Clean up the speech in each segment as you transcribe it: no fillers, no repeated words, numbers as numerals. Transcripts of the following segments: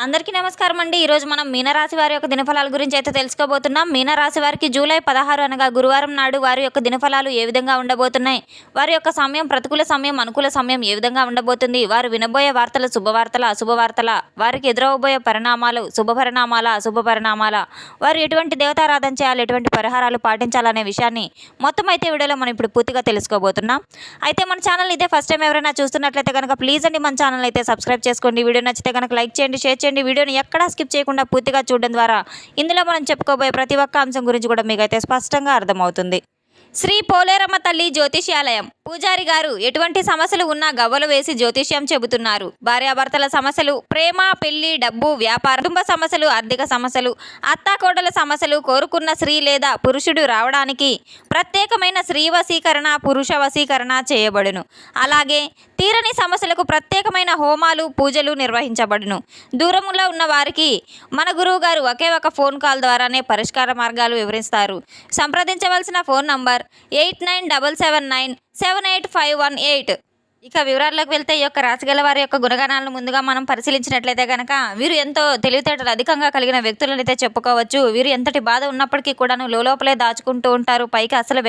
అందరికీ నమస్కారం అండి. ఈరోజు మనం మీనరాశి వారి యొక్క దినఫలాల గురించి అయితే తెలుసుకోబోతున్నాం. మీనరాశి వారికి జూలై 16 అనగా గురువారం నాడు వారి యొక్క దినఫలాలు ఏ విధంగా ఉండబోతున్నాయి, వారి యొక్క సమయం, ప్రతికూల సమయం, అనుకూల సమయం ఏ విధంగా ఉండబోతుంది, వారు వినబోయే వార్తలు శుభవార్తల, అశుభవార్తల, వారికి ఎదురవబోయే పరిణామాలు శుభ పరిణామాల, అశుభ పరిణామాల, వారు ఎటువంటి దేవతారాధన చేయాలి, ఎటువంటి పరిహారాలు పాటించాలనే విషయాన్ని మొత్తం అయితే వీడియోలో మనం ఇప్పుడు పూర్తిగా తెలుసుకోబోతున్నాం. అయితే మన ఛానల్ ఇదే ఫస్ట్ టైం ఎవరైనా చూస్తున్నట్లయితే కనుక ప్లీజ్ అండి మన ఛానల్ అయితే సబ్స్క్రైబ్ చేసుకోండి. వీడియో నచ్చితే కనుక లైక్ చేయండి, షేర్ చేయండి. వీడియోని ఎక్కడా స్కిప్ చేయకుండా పూర్తిగా చూడడం ద్వారా ఇందులో మనం చెప్పుకోబోయే ప్రతి ఒక్క అంశం గురించి కూడా మీకైతే స్పష్టంగా అర్థమవుతుంది. శ్రీ పోలేరమ్మ తల్లి జ్యోతిష్యాలయం పూజారి గారు ఎటువంటి సమస్యలు ఉన్నా గవ్వలు వేసి జ్యోతిష్యం చెబుతున్నారు. భార్యాభర్తల సమస్యలు, ప్రేమ, పెళ్లి, డబ్బు, వ్యాపార, కుటుంబ సమస్యలు, ఆర్థిక సమస్యలు, అత్తాకోడల సమస్యలు, కోరుకున్న స్త్రీ లేదా పురుషుడు రావడానికి ప్రత్యేకమైన స్త్రీ వశీకరణ, పురుష వశీకరణ చేయబడును. అలాగే తీరని సమస్యలకు ప్రత్యేకమైన హోమాలు, పూజలు నిర్వహించబడును. దూరంలో ఉన్న వారికి మన గురువు గారు ఒకే ఒక ఫోన్ కాల్ ద్వారానే పరిష్కార మార్గాలు వివరిస్తారు. సంప్రదించవలసిన ఫోన్ నంబర్ 8977978518. ఇక వివరాల్లోకి వెళ్తే ఈ యొక్క రాశిగల వారి యొక్క గుణగణాలను ముందుగా మనం పరిశీలించినట్లయితే కనుక వీరు ఎంతో తెలివితేటలు అధికంగా కలిగిన వ్యక్తులను అయితే చెప్పుకోవచ్చు. వీరు ఎంతటి బాధ ఉన్నప్పటికీ కూడాను లోపలే దాచుకుంటూ ఉంటారు. పైకి అసలు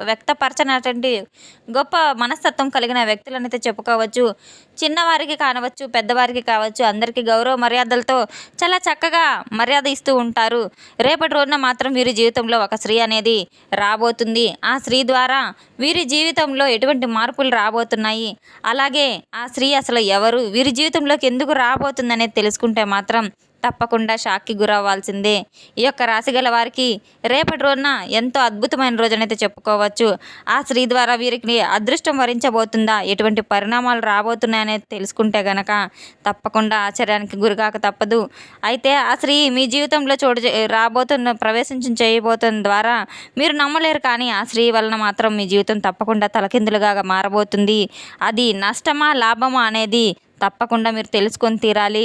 వ్యక్తపరచనటువంటి గొప్ప మనస్తత్వం కలిగిన వ్యక్తులను అయితే చెప్పుకోవచ్చు. చిన్నవారికి కానవచ్చు, పెద్దవారికి కావచ్చు, అందరికీ గౌరవ మర్యాదలతో చాలా చక్కగా మర్యాద ఇస్తూ ఉంటారు. రేపటి రోజున మాత్రం వీరి జీవితంలో ఒక స్త్రీ అనేది రాబోతుంది. ఆ స్త్రీ ద్వారా వీరి జీవితంలో ఎటువంటి మార్పులు రాబోతున్నాయి, అలాగే ఆ స్త్రీ అసలు ఎవరు, వీరి జీవితంలోకి ఎందుకు రాబోతుందనేది తెలుసుకుంటే మాత్రం తప్పకుండా షాక్కి గురవ్వాల్సిందే. ఈ యొక్క రాశి గల వారికి రేపటి రోజున ఎంతో అద్భుతమైన రోజునైతే చెప్పుకోవచ్చు. ఆ స్త్రీ ద్వారా వీరికి అదృష్టం వరించబోతుందా, ఎటువంటి పరిణామాలు రాబోతున్నాయనేది తెలుసుకుంటే గనక తప్పకుండా ఆశ్చర్యానికి గురికాక తప్పదు. అయితే ఆ స్త్రీ మీ జీవితంలో ప్రవేశించి చేయబోతున్న ద్వారా మీరు నమ్మలేరు, కానీ ఆ స్త్రీ వలన మాత్రం మీ జీవితం తప్పకుండా తలకిందులుగా మారబోతుంది. అది నష్టమా లాభమా అనేది తప్పకుండా మీరు తెలుసుకొని తీరాలి.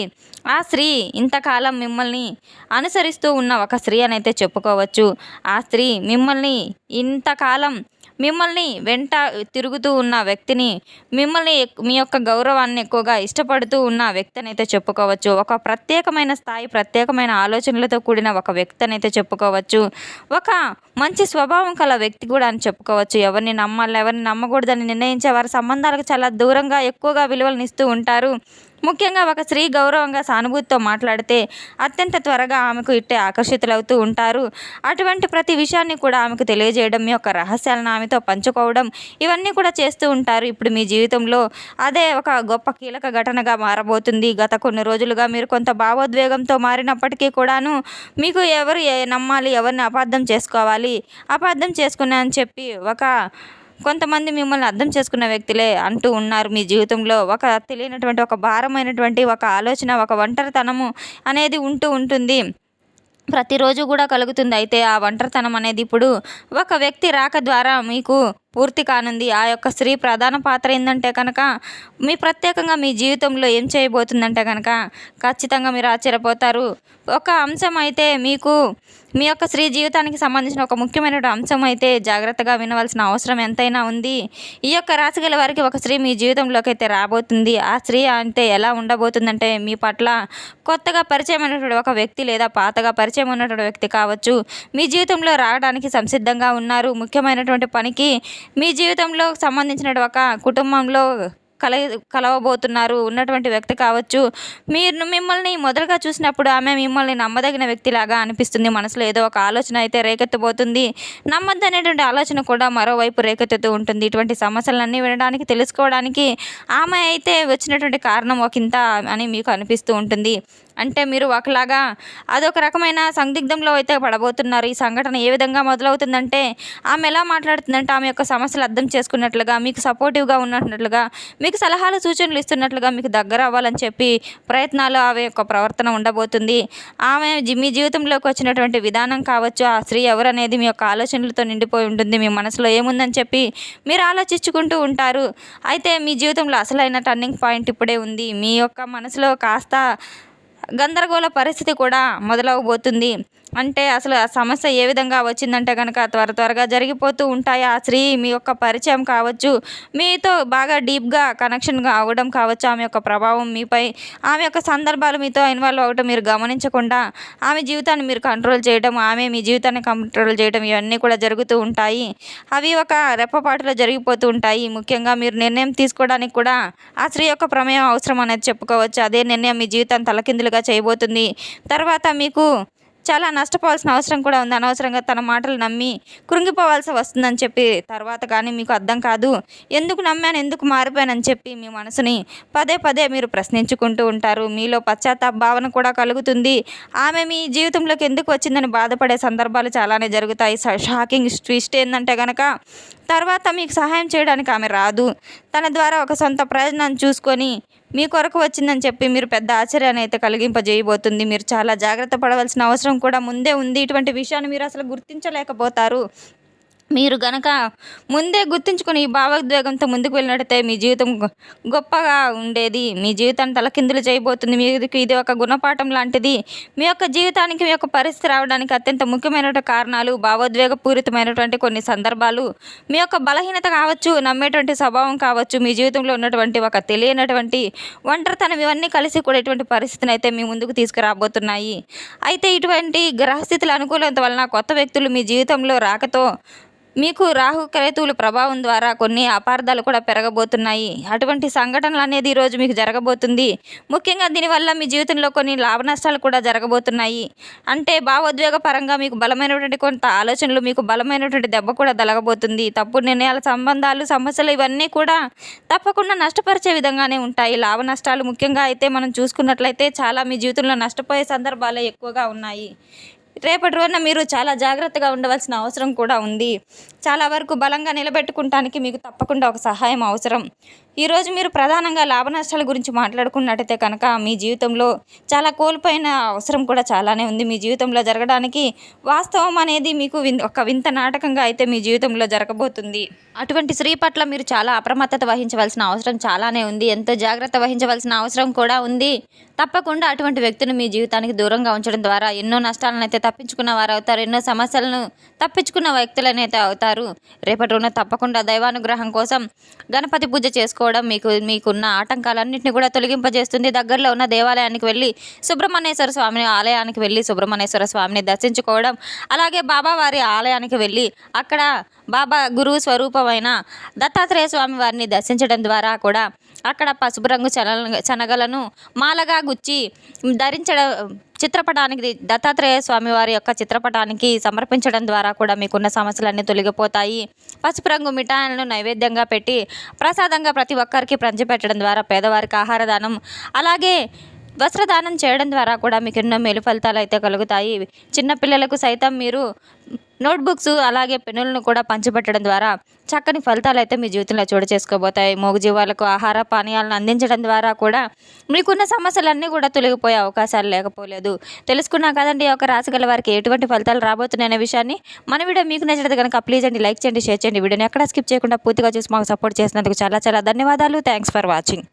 ఆ స్త్రీ ఇంతకాలం మిమ్మల్ని అనుసరిస్తూ ఉన్న ఒక స్త్రీ అని అయితే చెప్పుకోవచ్చు. ఆ స్త్రీ ఇంతకాలం మిమ్మల్ని వెంట తిరుగుతూ ఉన్న వ్యక్తిని, మీ యొక్క గౌరవాన్ని ఎక్కువగా ఇష్టపడుతూ ఉన్న వ్యక్తిని అయితే చెప్పుకోవచ్చు. ఒక ప్రత్యేకమైన స్థాయి, ప్రత్యేకమైన ఆలోచనలతో కూడిన ఒక వ్యక్తి అయితే చెప్పుకోవచ్చు. ఒక మంచి స్వభావం కల వ్యక్తి కూడా అని చెప్పుకోవచ్చు. ఎవరిని నమ్మాలి, ఎవరిని నమ్మకూడదని నిర్ణయించే వారి సంబంధాలకు చాలా దూరంగా ఎక్కువగా విలువలను ఇస్తూ ఉంటారు. ముఖ్యంగా ఒక స్త్రీ గౌరవంగా, సానుభూతితో మాట్లాడితే అత్యంత త్వరగా ఆమెకు ఇట్టే ఆకర్షితులవుతూ ఉంటారు. అటువంటి ప్రతి విషయాన్ని కూడా ఆమెకు తెలియజేయడం, మీ యొక్క రహస్యాలను ఆమెతో పంచుకోవడం, ఇవన్నీ కూడా చేస్తూ ఉంటారు. ఇప్పుడు మీ జీవితంలో అదే ఒక గొప్ప కీలక ఘటనగా మారబోతుంది. గత కొన్ని రోజులుగా మీరు కొంత భావోద్వేగంతో మారినప్పటికీ కూడాను మీకు నమ్మాలి, ఎవరిని అపార్థం చేసుకోవాలి, అపార్థం చేసుకున్నా అని చెప్పి కొంతమంది మిమ్మల్ని అర్థం చేసుకున్న వ్యక్తులే అంటూ ఉన్నారు. మీ జీవితంలో ఒక తెలియనటువంటి, ఒక భారమైనటువంటి ఒక ఆలోచన, ఒక ఒంటరితనము అనేది ఉంటుంది. ప్రతిరోజు కూడా కలుగుతుంది. అయితే ఆ ఒంటరితనం అనేది ఇప్పుడు ఒక వ్యక్తి రాక ద్వారా మీకు పూర్తి కానుంది. ఆ యొక్క స్త్రీ ప్రధాన పాత్ర ఏంటంటే కనుక ప్రత్యేకంగా మీ జీవితంలో ఏం చేయబోతుందంటే కనుక ఖచ్చితంగా మీరు ఆశ్చర్యపోతారు. ఒక అంశం అయితే మీ యొక్క స్త్రీ జీవితానికి సంబంధించిన ఒక ముఖ్యమైన అంశం అయితే జాగ్రత్తగా వినవలసిన అవసరం ఎంతైనా ఉంది. ఈ యొక్క రాశి గల వారికి ఒక స్త్రీ మీ జీవితంలోకి అయితే రాబోతుంది. ఆ స్త్రీ అంటే ఎలా ఉండబోతుందంటే మీ పట్ల కొత్తగా పరిచయం అయినటువంటి ఒక వ్యక్తి లేదా పాతగా పరిచయం ఉన్నటువంటి వ్యక్తి కావచ్చు, మీ జీవితంలో రావడానికి సంసిద్ధంగా ఉన్నారు. ముఖ్యమైనటువంటి పనికి మీ జీవితంలో సంబంధించిన ఒక కుటుంబంలో కలవబోతున్నారు ఉన్నటువంటి వ్యక్తి కావచ్చు. మిమ్మల్ని మొదలుగా చూసినప్పుడు ఆమె మిమ్మల్ని నమ్మదగిన వ్యక్తిలాగా అనిపిస్తుంది. మనసులో ఏదో ఒక ఆలోచన అయితే రేకెత్తబోతుంది. నమ్మద్దనేటువంటి ఆలోచన కూడా మరోవైపు రేకెత్తుతూ ఉంటుంది. ఇటువంటి సమస్యలన్నీ వినడానికి, తెలుసుకోవడానికి ఆమె అయితే వచ్చినటువంటి కారణం ఒకంత అని మీకు అనిపిస్తూ ఉంటుంది. అంటే మీరు ఒకలాగా అదొక రకమైన సందిగ్ధంలో అయితే పడబోతున్నారు. ఈ సంఘటన ఏ విధంగా మొదలవుతుందంటే ఆమె ఎలా మాట్లాడుతుందంటే ఆమె యొక్క సమస్యలు అర్థం చేసుకున్నట్లుగా, మీకు సపోర్టివ్గా ఉన్నట్లుగా, మీకు సలహాలు సూచనలు ఇస్తున్నట్లుగా, మీకు దగ్గర అవ్వాలని చెప్పి ప్రయత్నాలు, ఆమె యొక్క ప్రవర్తన ఉండబోతుంది. ఆమె మీ జీవితంలోకి వచ్చినటువంటి విధానం కావచ్చు, ఆ స్త్రీ ఎవరనేది మీ యొక్క ఆలోచనలతో నిండిపోయి ఉంటుంది. మీ మనసులో ఏముందని చెప్పి మీరు ఆలోచించుకుంటూ ఉంటారు. అయితే మీ జీవితంలో అసలైన టర్నింగ్ పాయింట్ ఇప్పుడే ఉంది. మీ యొక్క మనసులో కాస్త గందరగోళ పరిస్థితి కూడా మొదలవబోతుంది. అంటే అసలు ఆ సమస్య ఏ విధంగా వచ్చిందంటే గనక త్వరగా జరిగిపోతూ ఉంటాయి. ఆ స్త్రీ మీ యొక్క పరిచయం కావచ్చు, మీతో బాగా డీప్‌గా కనెక్షన్‌గా అవ్వడం కావచ్చు, ఆమె యొక్క ప్రభావం మీపై, ఆమె యొక్క సందర్భాలు మీతో ఇన్వాల్వ్ అవ్వటం మీరు గమనించకుండా, ఆమె జీవితాన్ని మీరు కంట్రోల్ చేయడం, ఆమె మీ జీవితాన్ని కంట్రోల్ చేయడం ఇవన్నీ కూడా జరుగుతూ ఉంటాయి. అవి ఒక రెప్పపాటులో జరిగిపోతూ ఉంటాయి. ముఖ్యంగా మీరు నిర్ణయం తీసుకోవడానికి కూడా ఆ స్త్రీ యొక్క ప్రమేయం అవసరం అనేది చెప్పుకోవచ్చు. అదే నిర్ణయం మీ జీవితాన్ని తలకిందులుగా చేయబోతుంది. తర్వాత మీకు చాలా నష్టపోవాల్సిన అవసరం కూడా ఉంది. అనవసరంగా తన మాటలు నమ్మి కృంగిపోవాల్సి వస్తుందని చెప్పి తర్వాత కానీ మీకు అర్థం కాదు. ఎందుకు నమ్మాను, ఎందుకు మారిపోయానని చెప్పి మీ మనసుని పదే మీరు ప్రశ్నించుకుంటూ ఉంటారు. మీలో పశ్చాత్తాప భావన కూడా కలుగుతుంది. ఆమె మీ జీవితంలోకి ఎందుకు వచ్చిందని బాధపడే సందర్భాలు చాలానే జరుగుతాయి. షాకింగ్ ట్విస్ట్ ఏందంటే గనక తర్వాత మీకు సహాయం చేయడానికి ఆమె రాదు. తన ద్వారా ఒక సొంత ప్రయోజనాన్ని చూసుకొని మీ కొరకు వచ్చిందని చెప్పి మీరు పెద్ద ఆశ్చర్యాన్ని అయితే కలిగింపజేయబోతుంది. మీరు చాలా జాగ్రత్త పడవలసిన అవసరం కూడా ముందే ఉంది. ఇటువంటి విషయాన్ని మీరు అసలు గుర్తించలేకపోతారు. మీరు గనక ముందే గుర్తుంచుకొని ఈ భావోద్వేగంతో ముందుకు వెళ్ళినట్టయితే మీ జీవితం గొప్పగా ఉండేది. మీ జీవితాన్ని తలకిందులు చేయబోతుంది. మీకు ఇది ఒక గుణపాఠం లాంటిది. మీ యొక్క జీవితానికి మీ యొక్క పరిస్థితి రావడానికి అత్యంత ముఖ్యమైనటువంటి కారణాలు భావోద్వేగపూరితమైనటువంటి కొన్ని సందర్భాలు, మీ యొక్క బలహీనత కావచ్చు, నమ్మేటువంటి స్వభావం కావచ్చు, మీ జీవితంలో ఉన్నటువంటి ఒక తెలియనటువంటి ఒంటరితనం ఇవన్నీ కలిసి కూడా ఇటువంటి పరిస్థితిని అయితే మీ ముందుకు తీసుకురాబోతున్నాయి. అయితే ఇటువంటి గ్రహస్థితుల అనుకూలత వలన కొత్త వ్యక్తులు మీ జీవితంలో రాకతో మీకు రాహు కేతువుల ప్రభావం ద్వారా కొన్ని అపార్థాలు కూడా పెరగబోతున్నాయి. అటువంటి సంఘటనలు అనేది ఈరోజు మీకు జరగబోతుంది. ముఖ్యంగా దీనివల్ల మీ జీవితంలో కొన్ని లాభ నష్టాలు కూడా జరగబోతున్నాయి. అంటే భావోద్వేగ పరంగా మీకు బలమైనటువంటి కొంత ఆలోచనలు, మీకు బలమైనటువంటి దెబ్బ కూడా తగలబోతుంది. తప్పుడు నిర్ణయాల, సంబంధాలు, సమస్యలు ఇవన్నీ కూడా తప్పకుండా నష్టపరిచే విధంగానే ఉంటాయి. లాభ నష్టాలు ముఖ్యంగా అయితే మనం చూసుకున్నట్లయితే చాలా మీ జీవితంలో నష్టపోయే సందర్భాలే ఎక్కువగా ఉన్నాయి. రేపటి రోజున మీరు చాలా జాగ్రత్తగా ఉండవలసిన అవసరం కూడా ఉంది. చాలా వరకు బలంగా నిలబెట్టుకుంటానికి మీకు తప్పకుండా ఒక సహాయం అవసరం. ఈరోజు మీరు ప్రధానంగా లాభ నష్టాల గురించి మాట్లాడుకున్నట్టయితే కనుక మీ జీవితంలో చాలా కోల్పోయిన అవసరం కూడా చాలానే ఉంది. మీ జీవితంలో జరగడానికి వాస్తవం అనేది మీకు ఒక వింత నాటకంగా అయితే మీ జీవితంలో జరగబోతుంది. అటువంటి స్త్రీ పట్ల మీరు చాలా అప్రమత్తత వహించవలసిన అవసరం చాలానే ఉంది. ఎంతో జాగ్రత్త వహించవలసిన అవసరం కూడా ఉంది. తప్పకుండా అటువంటి వ్యక్తిని మీ జీవితానికి దూరంగా ఉంచడం ద్వారా ఎన్నో నష్టాలను అయితే తప్పించుకున్న వారు అవుతారు. ఎన్నో సమస్యలను తప్పించుకున్న వ్యక్తులనైతే అవుతారు. రేపటి రోజున తప్పకుండా దైవానుగ్రహం కోసం గణపతి పూజ చేసుకోవడం మీకున్న ఆటంకాలన్నింటినీ కూడా తొలగింపజేస్తుంది. దగ్గరలో ఉన్న దేవాలయానికి వెళ్ళి సుబ్రహ్మణ్యేశ్వర స్వామిని ఆలయానికి వెళ్ళి సుబ్రహ్మణ్యేశ్వర స్వామిని దర్శించుకోవడం, అలాగే బాబావారి ఆలయానికి వెళ్ళి అక్కడ బాబా గురువు స్వరూపమైన దత్తాత్రేయ స్వామి వారిని దర్శించడం ద్వారా కూడా అక్కడ పసుపు రంగు శనగలను మాలగా గుచ్చి ధరించడం, చిత్రపటానికి దత్తాత్రేయ స్వామి వారి యొక్క చిత్రపటానికి సమర్పించడం ద్వారా కూడా మీకున్న సమస్యలన్నీ తొలగిపోతాయి. పసుపు రంగు మిఠాయిలను నైవేద్యంగా పెట్టి ప్రసాదంగా ప్రతి ఒక్కరికి పంచిపెట్టడం ద్వారా పేదవారికి ఆహార దానం, అలాగే వస్త్రదానం చేయడం ద్వారా కూడా మీకు ఎన్నో మేలు ఫలితాలు అయితే కలుగుతాయి. చిన్నపిల్లలకు సైతం మీరు నోట్బుక్స్ అలాగే పెన్నులను కూడా పంచిపెట్టడం ద్వారా చక్కని ఫలితాలు అయితే మీ జీవితంలో చోటు చేసుకోబోతాయి. మూగజీవాలకు ఆహార పానీయాలను అందించడం ద్వారా కూడా మీకున్న సమస్యలన్నీ కూడా తొలగిపోయే అవకాశాలు లేకపోలేదు. తెలుసుకున్నా కదండి ఒక రాశి గల వారికి ఎటువంటి ఫలితాలు రాబోతున్నాయనే విషయాన్ని. మన వీడియో మీకు నచ్చినట్లయితే కనుక ప్లీజ్ అండి లైక్ చేయండి, షేర్ చేయండి. వీడియోని ఎక్కడ స్కిప్ చేయకుండా పూర్తిగా చూసి మాకు సపోర్ట్ చేసినందుకు చాలా ధన్యవాదాలు. Thanks for watching.